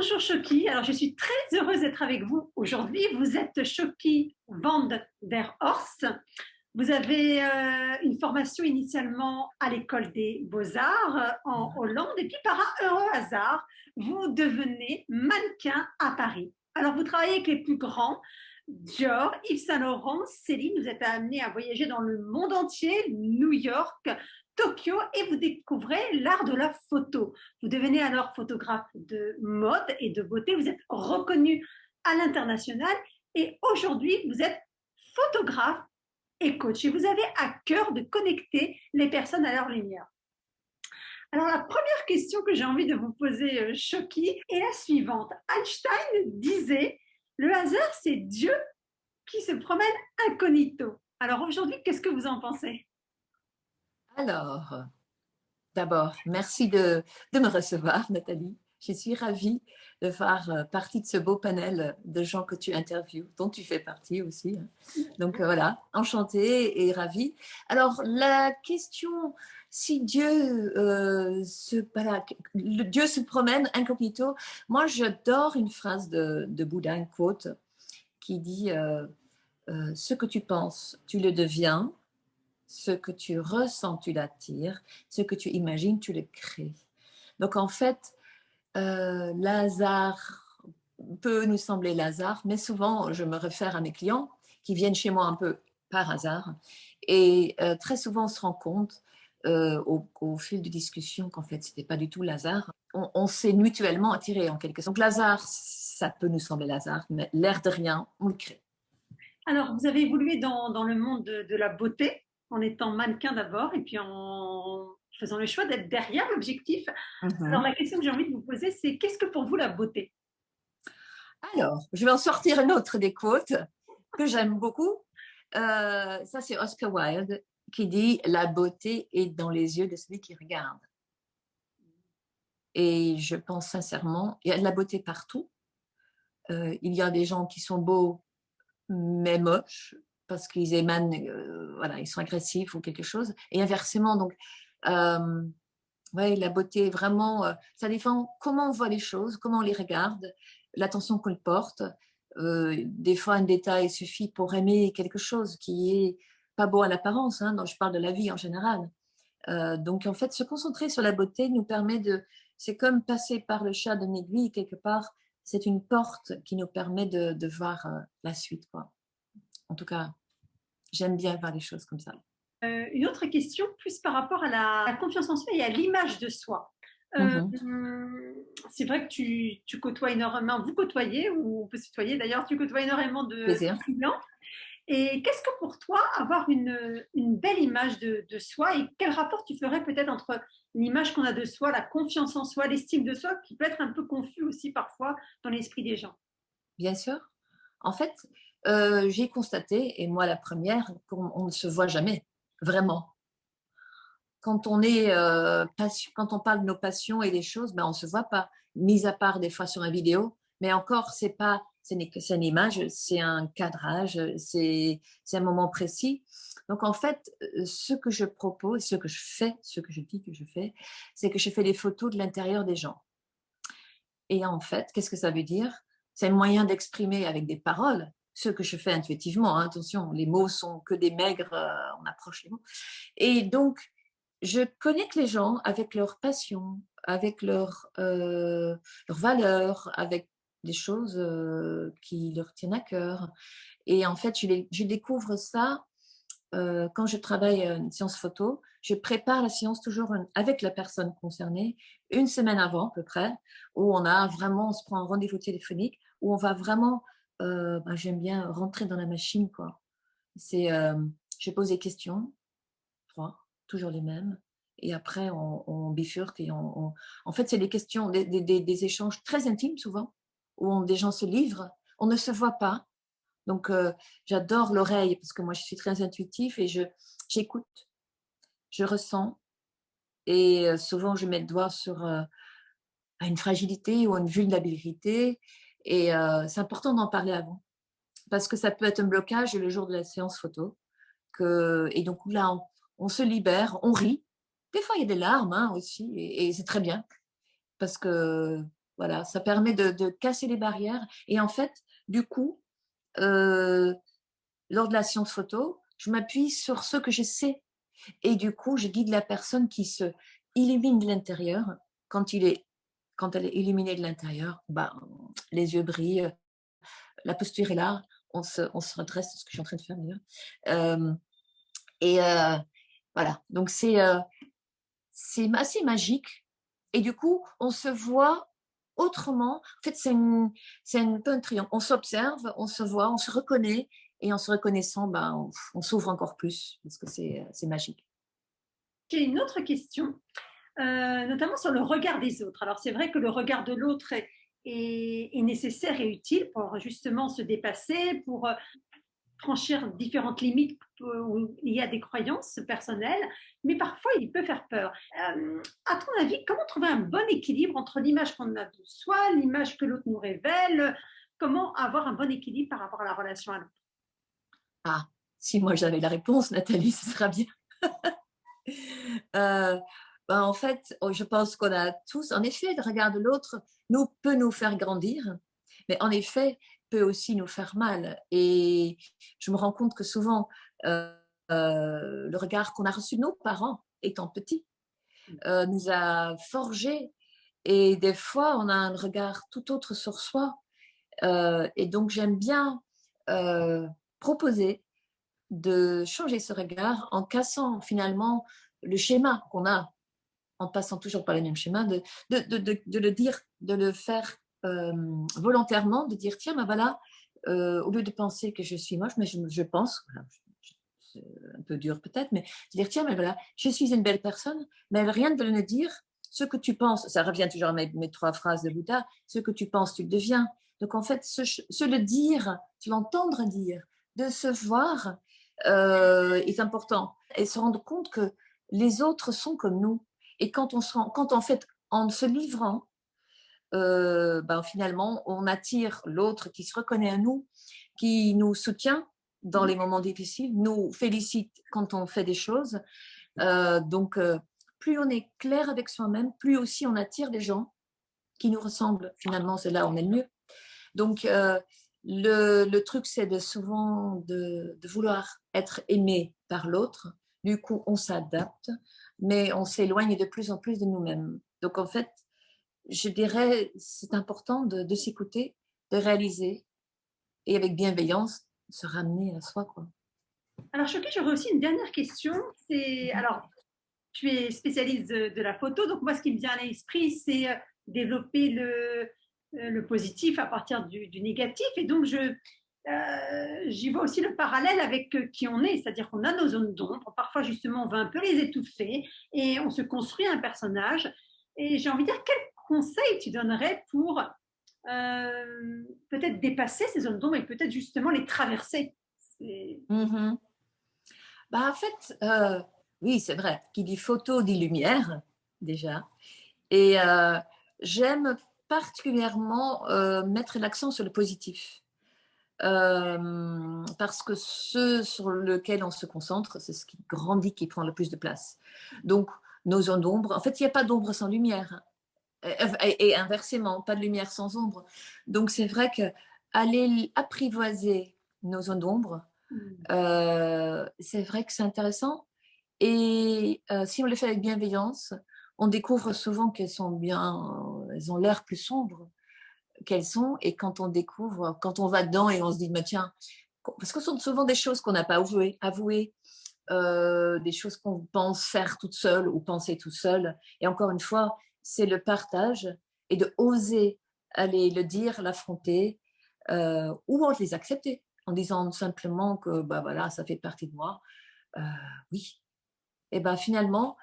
Bonjour Choki, alors je suis très heureuse d'être avec vous aujourd'hui. Vous êtes Choki van der Horst. Vous avez une formation initialement à l'école des beaux-arts en Hollande et puis par un heureux hasard, vous devenez mannequin à Paris. Alors vous travaillez avec les plus grands, Dior, Yves Saint Laurent, Céline, vous êtes amené à voyager dans le monde entier, New York, Tokyo, et vous découvrez l'art de la photo. Vous devenez alors photographe de mode et de beauté, vous êtes reconnu à l'international et aujourd'hui vous êtes photographe et coach et vous avez à cœur de connecter les personnes à leur lumière. Alors la première question que j'ai envie de vous poser, Choki, est la suivante. Einstein disait, le hasard c'est Dieu qui se promène incognito. Alors aujourd'hui, qu'est-ce que vous en pensez? Alors, d'abord, merci de me recevoir, Nathalie. Je suis ravie de faire partie de ce beau panel de gens que tu interviews, dont tu fais partie aussi. Donc voilà, enchantée et ravie. Alors, la question, si Dieu, Dieu se promène incognito, moi j'adore une phrase de Bouddha, une quote, qui dit ce que tu penses, tu le deviens. Ce que tu ressens, tu l'attires. Ce que tu imagines, tu le crées. Donc, en fait, le hasard peut nous sembler hasard, mais souvent, je me réfère à mes clients qui viennent chez moi un peu par hasard. Et très souvent, on se rend compte au fil de discussion qu'en fait, ce n'était pas du tout hasard. On s'est mutuellement attirés en quelque sorte. Donc, l'hasard, ça peut nous sembler hasard, mais l'air de rien, on le crée. Alors, vous avez évolué dans le monde de la beauté en étant mannequin d'abord et puis en faisant le choix d'être derrière l'objectif. Alors, Mm-hmm. la question que j'ai envie de vous poser, c'est qu'est-ce que pour vous la beauté? Alors, je vais en sortir une autre des quotes que j'aime beaucoup. Ça, c'est Oscar Wilde qui dit « La beauté est dans les yeux de celui qui regarde ». Et je pense sincèrement, il y a de la beauté partout. Il y a des gens qui sont beaux mais moches parce qu'ils émanent, voilà, ils sont agressifs ou quelque chose. Et inversement, donc, ouais, la beauté, vraiment, ça dépend comment on voit les choses, comment on les regarde, l'attention qu'on porte. Des fois, un détail suffit pour aimer quelque chose qui est pas beau à l'apparence, hein, donc je parle de la vie en général. Donc, en fait, se concentrer sur la beauté nous permet de... C'est comme passer par le chat d'une aiguille, quelque part, c'est une porte qui nous permet de voir la suite, quoi. En tout cas, j'aime bien voir les choses comme ça. Une autre question, plus par rapport à la confiance en soi et à l'image de soi. Euh, Mm-hmm. c'est vrai que tu côtoies énormément, vous côtoyez, ou on peut se tutoyer d'ailleurs, tu côtoies énormément de Plaisir. clients. Et qu'est-ce que pour toi, avoir une belle image de soi et quel rapport tu ferais peut-être entre l'image qu'on a de soi, la confiance en soi, l'estime de soi, qui peut être un peu confus aussi parfois dans l'esprit des gens? Bien sûr. En fait, j'ai constaté, et moi la première, qu'on ne se voit jamais, vraiment. Quand on est quand on parle de nos passions et des choses, ben on se voit pas, mis à part des fois sur une vidéo. Mais encore, ce n'est que c'est une image, c'est un cadrage, c'est un moment précis. Donc en fait, ce que je propose, ce que je fais, ce que je dis que je fais, c'est que je fais des photos de l'intérieur des gens. Et en fait, qu'est-ce que ça veut dire? C'est un moyen d'exprimer avec des paroles ce que je fais intuitivement. Hein, attention, les mots sont que des maigres, on approche les mots. Et donc, je connecte les gens avec leur passion, avec leurs valeurs, avec des choses qui leur tiennent à cœur. Et en fait, je découvre ça quand je travaille une séance photo. Je prépare la séance toujours avec la personne concernée, une semaine avant à peu près, où on se prend un rendez-vous téléphonique, où on va vraiment, j'aime bien rentrer dans la machine, quoi. Je pose des questions, trois, toujours les mêmes. Et après, on bifurque et en fait, c'est des questions, des échanges très intimes souvent, où des gens se livrent. On ne se voit pas. Donc, j'adore l'oreille parce que moi, je suis très intuitive et j'écoute, je ressens. Et souvent, je mets le doigt sur une fragilité ou une vulnérabilité. Et c'est important d'en parler avant parce que ça peut être un blocage le jour de la séance photo. Et donc là, on se libère, on rit. Des fois, il y a des larmes, hein, aussi, et c'est très bien parce que Voilà, ça permet de casser les barrières. Et en fait, du coup, euh, lors de la séance photo, je m'appuie sur ce que je sais. Et du coup, je guide la personne qui se illumine de l'intérieur. Quand elle est illuminée de l'intérieur, ben, les yeux brillent, la posture est là, on se redresse, c'est ce que je suis en train de faire d'ailleurs. Euh, et voilà, donc c'est assez magique. Et du coup, on se voit autrement. En fait, c'est un peu un triomphe. On s'observe, on se voit, on se reconnaît. Et en se reconnaissant, ben, on s'ouvre encore plus parce que c'est magique. J'ai une autre question, notamment sur le regard des autres. Alors c'est vrai que le regard de l'autre est nécessaire et utile pour justement se dépasser, pour franchir différentes limites où il y a des croyances personnelles, mais parfois il peut faire peur. À ton avis, comment trouver un bon équilibre entre l'image qu'on a de soi, l'image que l'autre nous révèle? Comment avoir un bon équilibre par rapport à la relation à l'autre? Ah, si moi j'avais la réponse, Nathalie, ce sera bien. Euh, ben, en fait, je pense qu'on a tous, en effet, le regard de l'autre peut nous faire grandir, mais en effet, peut aussi nous faire mal. Et je me rends compte que souvent, le regard qu'on a reçu de nos parents étant petits nous a forgés. Et des fois, on a un regard tout autre sur soi. Et donc, j'aime bien proposer de changer ce regard en cassant finalement le schéma qu'on a, en passant toujours par le même schéma, de le dire, de le faire volontairement, de dire tiens, ben voilà, au lieu de penser que je suis moche, mais je pense, voilà, c'est un peu dur peut-être, mais de dire tiens, mais voilà, je suis une belle personne, mais rien de le dire, ce que tu penses, ça revient toujours à mes trois phrases de Bouddha, ce que tu penses, tu le deviens. Donc en fait, se le dire, se l'entendre dire, de se voir est important et se rendre compte que les autres sont comme nous. Et quand en fait, en se livrant, ben, finalement, on attire l'autre qui se reconnaît à nous, qui nous soutient dans les moments difficiles, nous félicite quand on fait des choses. Donc, plus on est clair avec soi-même, plus aussi on attire des gens qui nous ressemblent. Finalement, c'est là où on est le mieux. Donc, le truc, c'est de vouloir être aimé par l'autre. Du coup, on s'adapte, mais on s'éloigne de plus en plus de nous-mêmes. Donc, en fait, je dirais, c'est important de s'écouter, de réaliser et avec bienveillance, se ramener à soi, quoi. Alors Choquée, j'aurais aussi une dernière question. C'est alors tu es spécialiste de la photo, donc moi ce qui me vient à l'esprit, c'est développer le positif à partir du négatif, et donc j'y vois aussi le parallèle avec qui on est, c'est-à-dire qu'on a nos zones d'ombre, parfois justement on va un peu les étouffer et on se construit un personnage. Et j'ai envie de dire, quel conseil tu donnerais pour peut-être dépasser ces zones d'ombre et peut-être justement les traverser? Mhm. Bah, en fait, oui, c'est vrai. Qui dit photo dit lumière, déjà. Et j'aime particulièrement mettre l'accent sur le positif. Parce que ce sur lequel on se concentre, c'est ce qui grandit, qui prend le plus de place. Donc, nos zones d'ombre, en fait, il n'y a pas d'ombre sans lumière. Et inversement, pas de lumière sans ombre. Donc, c'est vrai que aller apprivoiser nos zones d'ombre, c'est vrai que c'est intéressant. Et si on les fait avec bienveillance, on découvre souvent qu'elles sont elles ont l'air plus sombres qu'elles sont. Et quand on découvre, quand on va dedans et on se dit, mais tiens, parce que ce sont souvent des choses qu'on n'a pas avouées, des choses qu'on pense faire toute seule ou penser toute seule. Et encore une fois, c'est le partage et de oser aller le dire, l'affronter, ou les accepter en disant simplement que bah voilà, ça fait partie de moi. Euh, oui. Et ben finalement,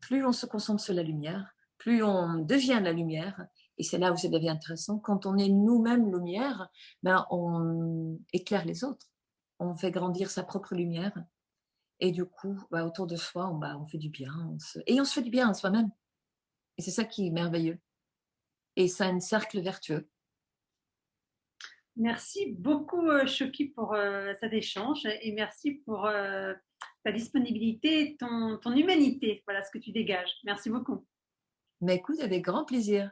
plus on se concentre sur la lumière, plus on devient la lumière. Et c'est là où ça devient intéressant. Quand on est nous-mêmes lumière, ben on éclaire les autres. On fait grandir sa propre lumière. Et du coup, bah, autour de soi, on fait du bien. Et on se fait du bien à soi-même. Et c'est ça qui est merveilleux. Et c'est un cercle vertueux. Merci beaucoup, Choki, pour cet échange et merci pour ta disponibilité, ton humanité, voilà ce que tu dégages. Merci beaucoup. Mais écoute, avec grand plaisir.